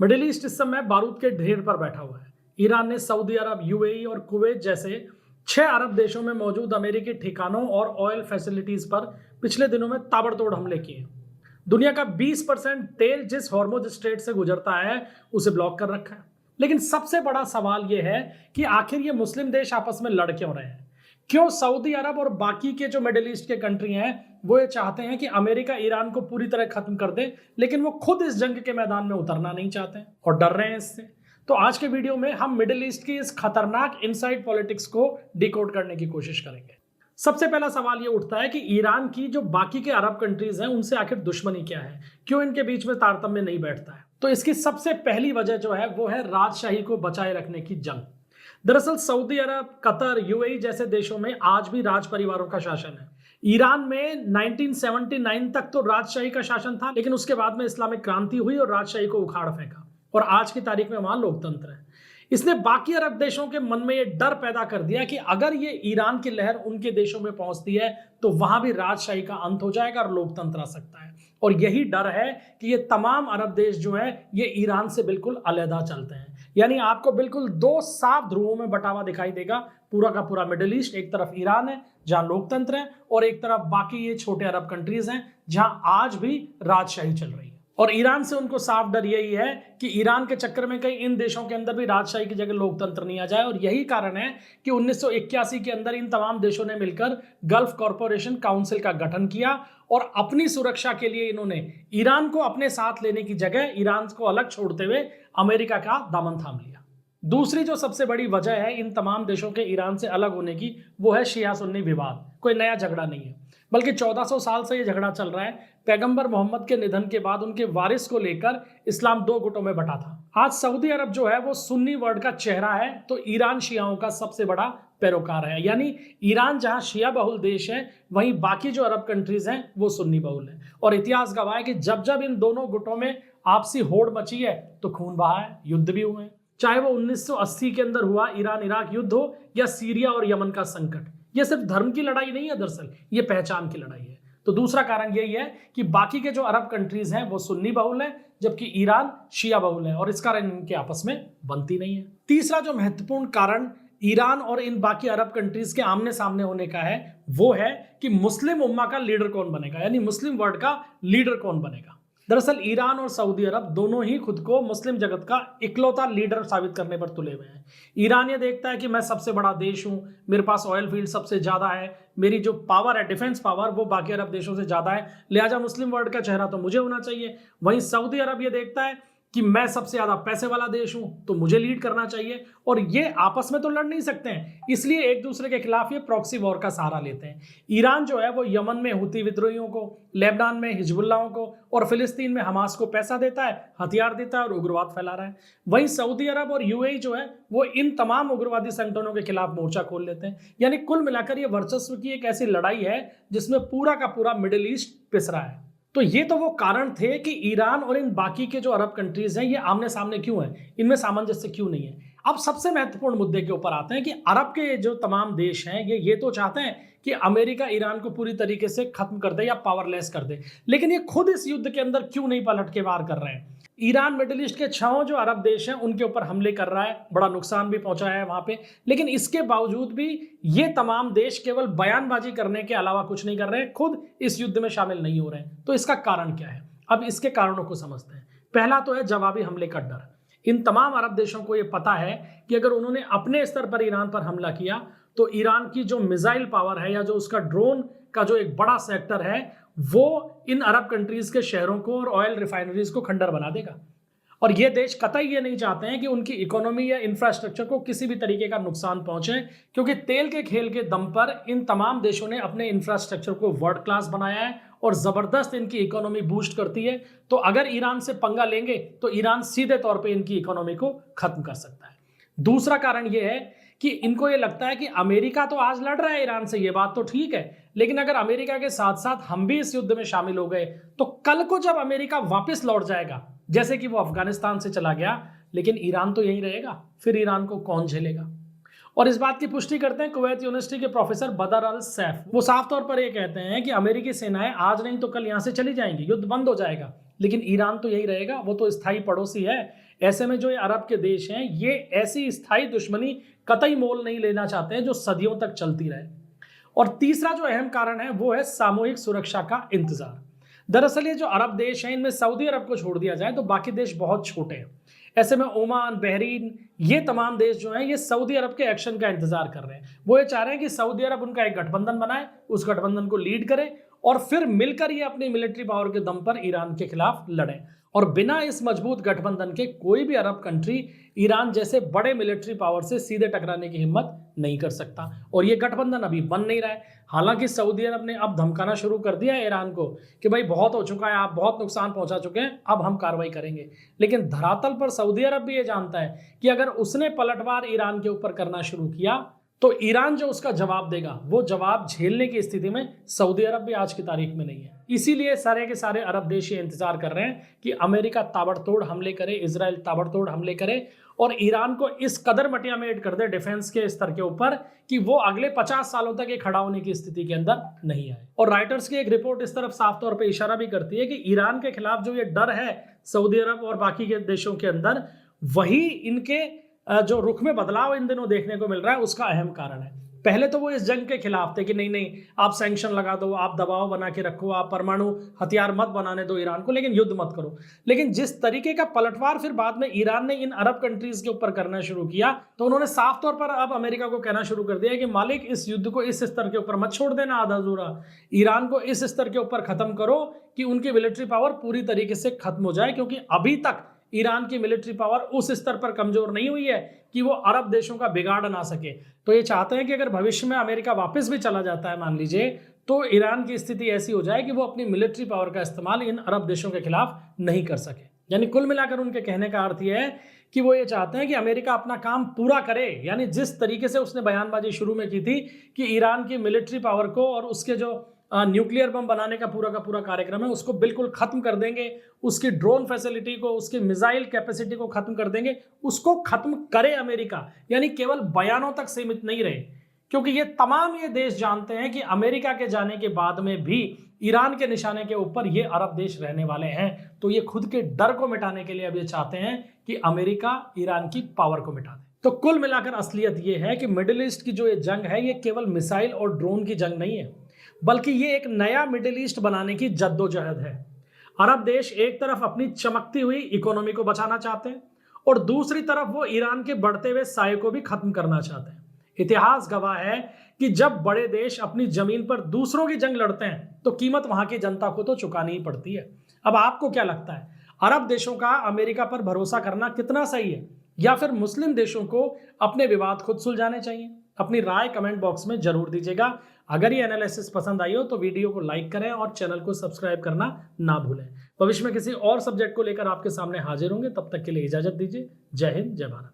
Middle east इस समय बारूद के ढेर पर बैठा हुआ है। ईरान ने सऊदी अरब, यूएई और कुवैत जैसे 6 अरब देशों में मौजूद अमेरिकी ठिकानों और ऑयल फैसिलिटीज पर पिछले दिनों में ताबड़तोड़ हमले किए। दुनिया का 20% तेल जिस हॉर्मुज स्ट्रेट से गुजरता है उसे ब्लॉक कर रखा है। लेकिन सबसे बड़ा सवाल यह है कि आखिर ये मुस्लिम देश आपस में लड़ क्यों रहे हैं? क्यों सऊदी अरब और बाकी के जो मिडिल ईस्ट के कंट्री हैं वो ये चाहते हैं कि अमेरिका ईरान को पूरी तरह खत्म कर दे, लेकिन वो खुद इस जंग के मैदान में उतरना नहीं चाहते हैं और डर रहे हैं इससे। तो आज के वीडियो में हम मिडिल ईस्ट की इस खतरनाक इनसाइड पॉलिटिक्स को डिकोड करने की कोशिश करेंगे। सबसे पहला सवाल ये उठता है कि ईरान की जो बाकी के अरब कंट्रीज हैं उनसे आखिर दुश्मनी क्या है, क्यों इनके बीच में तारतम्य नहीं बैठता है? तो इसकी सबसे पहली वजह जो है वो है राजशाही को बचाए रखने की जंग। दरअसल सऊदी अरब, कतर, यूएई जैसे देशों में आज भी राज परिवारों का शासन है। ईरान में 1979 तक तो राजशाही का शासन था, लेकिन उसके बाद में इस्लामिक क्रांति हुई और राजशाही को उखाड़ फेंका और आज की तारीख में वहां लोकतंत्र है। इसने बाकी अरब देशों के मन में यह डर पैदा कर दिया कि अगर ये ईरान की लहर उनके देशों में पहुंचती है तो वहां भी राजशाही का अंत हो जाएगा और लोकतंत्र आ सकता है। और यही डर है कि ये तमाम अरब देश जो है ये ईरान से बिल्कुल अलहदा चलते हैं। यानी आपको बिल्कुल दो साफ ध्रुवों में बटा हुआ दिखाई देगा। पूरा का पूरा मिडिल ईस्ट, एक तरफ ईरान है जहां लोकतंत्र है और एक तरफ बाकी ये छोटे अरब कंट्रीज हैं जहां आज भी राजशाही चल रही है। और ईरान से उनको साफ डर यही है कि ईरान के चक्कर में कहीं इन देशों के अंदर भी राजशाही की जगह लोकतंत्र नहीं आ जाए। और यही कारण है कि 1981 के अंदर इन तमाम देशों ने मिलकर गल्फ कॉरपोरेशन काउंसिल का गठन किया और अपनी सुरक्षा के लिए इन्होंने ईरान को अपने साथ लेने की जगह ईरान को अलग छोड़ते हुए अमेरिका का दामन थाम लिया। दूसरी जो सबसे बड़ी वजह है इन तमाम देशों के ईरान से अलग होने की, वो है शिया सुन्नी विवाद। कोई नया झगड़ा नहीं है, बल्कि 1400 साल से ये झगड़ा चल रहा है। पैगंबर मोहम्मद के निधन के बाद उनके वारिस को लेकर इस्लाम दो गुटों में बटा था। आज सऊदी अरब जो है वो सुन्नी वर्ल्ड का चेहरा है, तो ईरान शियाओं का सबसे बड़ा पैरोकार है। यानी ईरान जहां शिया बहुल देश है, वहीं बाकी जो अरब कंट्रीज हैं वो सुन्नी बहुल है। और इतिहास गवाह है कि जब जब इन दोनों गुटों में आपसी होड़ मची है तो खून बहा है, युद्ध भी हुए हैं। चाहे वो 1980 के अंदर हुआ ईरान इराक युद्ध हो या सीरिया और यमन का संकट। ये सिर्फ धर्म की लड़ाई नहीं है, दरअसल ये पहचान की लड़ाई है। तो दूसरा कारण यही है कि बाकी के जो अरब कंट्रीज हैं वो सुन्नी बहुल है, जबकि ईरान शिया बहुल है और इस कारण इनके आपस में बनती नहीं है। तीसरा जो महत्वपूर्ण कारण ईरान और इन बाकी अरब कंट्रीज के आमने सामने होने का है वो है कि मुस्लिम उम्मा का लीडर कौन बनेगा, यानी मुस्लिम वर्ल्ड का लीडर कौन बनेगा। दरअसल ईरान और सऊदी अरब दोनों ही खुद को मुस्लिम जगत का इकलौता लीडर साबित करने पर तुले हुए हैं। ईरान ये देखता है कि मैं सबसे बड़ा देश हूं, मेरे पास ऑयल फील्ड सबसे ज्यादा है, मेरी जो पावर है, डिफेंस पावर, वो बाकी अरब देशों से ज्यादा है, लिहाजा मुस्लिम वर्ल्ड का चेहरा तो मुझे होना चाहिए। वहीं सऊदी अरब ये देखता है कि मैं सबसे ज्यादा पैसे वाला देश हूं, तो मुझे लीड करना चाहिए। और ये आपस में तो लड़ नहीं सकते हैं, इसलिए एक दूसरे के खिलाफ ये प्रॉक्सी वॉर का सहारा लेते हैं। ईरान जो है वो यमन में हुती विद्रोहियों को, लेबनान में हिजबुल्लाहों को और फिलिस्तीन में हमास को पैसा देता है, हथियार देता है और उग्रवाद फैला रहा है। वहीं सऊदी अरब और यूएई जो है वो इन तमाम उग्रवादी संगठनों के खिलाफ मोर्चा खोल लेते हैं। यानी कुल मिलाकर ये वर्चस्व की एक ऐसी लड़ाई है जिसमें पूरा का पूरा मिडिल ईस्ट पिस रहा है। तो ये तो वो कारण थे कि ईरान और इन बाकी के जो अरब कंट्रीज हैं ये आमने सामने क्यों हैं, इनमें सामंजस्य क्यों नहीं है। अब सबसे महत्वपूर्ण मुद्दे के ऊपर आते हैं कि अरब के जो तमाम देश हैं ये तो चाहते हैं कि अमेरिका ईरान को पूरी तरीके से खत्म कर दे या पावरलेस कर दे, लेकिन ये खुद इस युद्ध के अंदर क्यों नहीं पलट के वार कर रहे हैं। ईरान मिडिल ईस्ट के 6 जो अरब देश हैं उनके ऊपर हमले कर रहा है, बड़ा नुकसान भी पहुंचाया है वहां पे, लेकिन इसके बावजूद भी ये तमाम देश केवल बयानबाजी करने के अलावा कुछ नहीं कर रहे हैं, खुद इस युद्ध में शामिल नहीं हो रहे हैं। तो इसका कारण क्या है? अब इसके कारणों को समझते हैं। पहला तो है जवाबी हमले का डर। इन तमाम अरब देशों को यह पता है कि अगर उन्होंने अपने स्तर पर ईरान पर हमला किया तो ईरान की जो मिसाइल पावर है या जो उसका ड्रोन का जो एक बड़ा सेक्टर है वो इन अरब कंट्रीज के शहरों को और ऑयल रिफाइनरीज को खंडर बना देगा। और ये देश कतई ये नहीं चाहते हैं कि उनकी इकोनॉमी या इंफ्रास्ट्रक्चर को किसी भी तरीके का नुकसान पहुंचे, क्योंकि तेल के खेल के दम पर इन तमाम देशों ने अपने इंफ्रास्ट्रक्चर को वर्ल्ड क्लास बनाया है और जबरदस्त इनकी इकोनॉमी बूस्ट करती है। तो अगर ईरान से पंगा लेंगे तो ईरान सीधे तौर पे इनकी इकोनॉमी को खत्म कर सकता है। दूसरा कारण यह है कि इनको ये लगता है कि अमेरिका तो आज लड़ रहा है ईरान से, ये बात तो ठीक है, लेकिन अगर अमेरिका के साथ साथ हम भी इस युद्ध में शामिल हो गए तो कल को जब अमेरिका वापस लौट जाएगा, जैसे कि वो अफगानिस्तान से चला गया, लेकिन ईरान तो यहीं रहेगा, फिर ईरान को कौन झेलेगा। और इस बात की पुष्टि करते हैं कुवैत यूनिवर्सिटी के प्रोफेसर बदर अल सैफ। वो साफ तौर पर यह कहते हैं कि अमेरिकी सेनाएं आज नहीं तो कल यहां से चली जाएंगी, युद्ध बंद हो जाएगा, लेकिन ईरान तो यही रहेगा, वो तो स्थायी पड़ोसी है। ऐसे में जो ये अरब के देश हैं, ये ऐसी स्थायी दुश्मनी कतई मोल नहीं लेना चाहते हैं जो सदियों तक चलती रहे। और तीसरा जो अहम कारण है वो है सामूहिक सुरक्षा का इंतजार। दरअसल ये जो अरब देश हैं, इनमें सऊदी अरब को छोड़ दिया जाए तो बाकी देश बहुत छोटे हैं। ऐसे में ओमान, बहरीन, ये तमाम देश जो हैं ये सऊदी अरब के एक्शन का इंतजार कर रहे हैं। वो ये चाह रहे हैं कि सऊदी अरब उनका एक गठबंधन बनाए, उस गठबंधन को लीड करे और फिर मिलकर ये अपनी मिलिट्री पावर के दम पर ईरान के खिलाफ लड़े। और बिना इस मजबूत गठबंधन के कोई भी अरब कंट्री ईरान जैसे बड़े मिलिट्री पावर से सीधे टकराने की हिम्मत नहीं कर सकता। और ये गठबंधन अभी बन नहीं रहा है। हालांकि सऊदी अरब ने अब धमकाना शुरू कर दिया है ईरान को कि भाई बहुत हो चुका है, आप बहुत नुकसान पहुंचा चुके हैं, अब हम कार्रवाई करेंगे। लेकिन धरातल पर सऊदी अरब भी ये जानता है कि अगर उसने पलटवार ईरान के ऊपर करना शुरू किया तो ईरान जो उसका जवाब देगा वो जवाब झेलने की स्थिति में सऊदी अरब भी आज की तारीख में नहीं है। इसीलिए सारे के सारे अरब देश ये इंतजार कर रहे हैं कि अमेरिका ताबड़तोड़ हमले करे, इजराइल ताबड़तोड़ हमले करे और ईरान को इस कदर मटियामेट कर दे डिफेंस के स्तर के ऊपर कि वो अगले 50 सालों तक ये खड़ा होने की स्थिति के अंदर नहीं आए। और राइटर्स की एक रिपोर्ट इस तरफ साफ तौर पर इशारा भी करती है कि ईरान के खिलाफ जो ये डर है सऊदी अरब और बाकी के देशों के अंदर, वही इनके जो रुख में बदलाव इन दिनों देखने को मिल रहा है उसका अहम कारण है। पहले तो वो इस जंग के खिलाफ थे कि नहीं नहीं, आप सैंक्शन लगा दो, आप दबाव बना के रखो, आप परमाणु हथियार मत बनाने दो ईरान को, लेकिन युद्ध मत करो। लेकिन जिस तरीके का पलटवार फिर बाद में ईरान ने इन अरब कंट्रीज के ऊपर करना शुरू किया तो उन्होंने साफ तौर पर अब अमेरिका को कहना शुरू कर दिया कि मालिक इस युद्ध को इस स्तर के ऊपर मत छोड़ देना आधा अधूरा, ईरान को इस स्तर के ऊपर खत्म करो कि उनकी मिलिट्री पावर पूरी तरीके से खत्म हो जाए, क्योंकि अभी तक ईरान की मिलिट्री पावर उस स्तर पर कमजोर नहीं हुई है कि वो अरब देशों का बिगाड़ ना सके। तो ये चाहते हैं कि अगर भविष्य में अमेरिका वापस भी चला जाता है मान लीजिए, तो ईरान की स्थिति ऐसी हो जाए कि वो अपनी मिलिट्री पावर का इस्तेमाल इन अरब देशों के खिलाफ नहीं कर सके। यानी कुल मिलाकर उनके कहने का अर्थ यह है कि वो ये चाहते हैं कि अमेरिका अपना काम पूरा करे। यानी जिस तरीके से उसने बयानबाजी शुरू में की थी कि ईरान की मिलिट्री पावर को और उसके जो न्यूक्लियर बम बनाने का पूरा कार्यक्रम है उसको बिल्कुल खत्म कर देंगे, उसकी ड्रोन फैसिलिटी को, उसकी मिसाइल कैपेसिटी को खत्म कर देंगे, उसको खत्म करे अमेरिका। यानी केवल बयानों तक सीमित नहीं रहे, क्योंकि ये तमाम ये देश जानते हैं कि अमेरिका के जाने के बाद में भी ईरान के निशाने के ऊपर ये अरब देश रहने वाले हैं। तो ये खुद के डर को मिटाने के लिए अब ये चाहते हैं कि अमेरिका ईरान की पावर को मिटा दे। तो कुल मिलाकर असलियत ये है कि मिडिल ईस्ट की जो ये जंग है ये केवल मिसाइल और ड्रोन की जंग नहीं है, बल्कि ये एक नया मिडिल ईस्ट बनाने की जद्दोजहद है। अरब देश एक तरफ अपनी चमकती हुई इकोनॉमी को बचाना चाहते हैं और दूसरी तरफ वो ईरान के बढ़ते हुए साये को भी खत्म करना चाहते हैं। इतिहास गवाह है कि जब बड़े देश अपनी जमीन पर दूसरों की जंग लड़ते हैं तो कीमत वहां की जनता को तो चुकानी ही पड़ती है। अब आपको क्या लगता है, अरब देशों का अमेरिका पर भरोसा करना कितना सही है, या फिर मुस्लिम देशों को अपने विवाद खुद सुलझाने चाहिए? अपनी राय कमेंट बॉक्स में जरूर दीजिएगा। अगर ये एनालिसिस पसंद आई हो तो वीडियो को लाइक करें और चैनल को सब्सक्राइब करना ना भूलें। भविष्य में किसी और सब्जेक्ट को लेकर आपके सामने हाजिर होंगे, तब तक के लिए इजाजत दीजिए। जय हिंद, जय भारत।